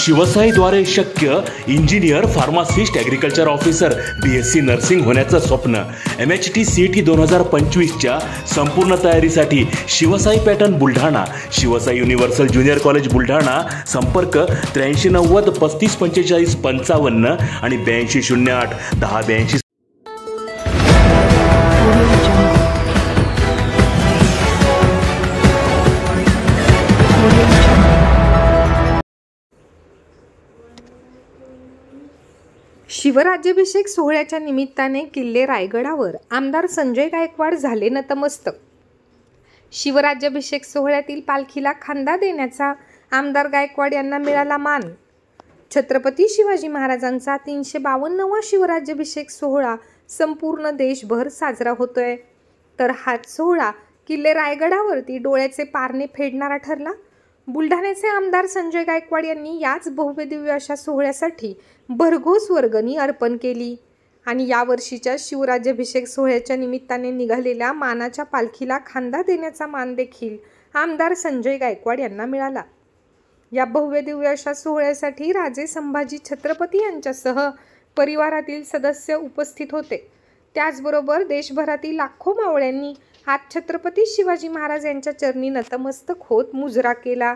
शिवसाईद्वारे शक्य engineer, pharmacist, agriculture officer, BSc nursing होण्याचं स्वप्न MHT CET 2025च्या संपूर्ण तयारीसाठी Shivsai pattern Buldhana, Shivsai universal junior college Buldhana. संपर्क 8390 3545 55 आणि 8208 1082. शिवराज्याभिषेक सोहळ्याच्या निमित्ताने किल्ले रायगडावर आमदार संजय गायकवाड झाले नतमस्तक. शिवराज्याभिषेक सोहळ्यातील पालखीला खांदा देण्याचा आमदार गायकवाड यांना मिळाला मान. छत्रपती शिवाजी महाराजांचा 352वा शिवराज्याभिषेक सोहळा संपूर्ण देशभर साजरा होतोय. तर हाच सोहळा किल्ले रायगडावरती डोळ्याचे पारणे फेडणारा ठरला. बुलढाण्याचे आमदार संजय गायकवाड यांनी याच भव्य दिव्य अशा सोहळ्यासाठी भरघोस वर्गणी अर्पण केली आणि यावर्षीच्या शिवराज्याभिषेक सोहळ्याच्या निमित्ताने निघालेल्या मानाच्या पालखीला खांदा देण्याचा मान देखील आमदार संजय गायकवाड यांना मिळाला. या भव्य दिव्य अशा सोहळ्यासाठी राजे संभाजी छत्रपती यांच्यासह परिवारातील सदस्य उपस्थित होते. त्याचबरोबर देशभरातील लाखो मावळ्यांनी आज छत्रपती शिवाजी महाराज यांच्या चरणी नतमस्तक होत मुजरा केला.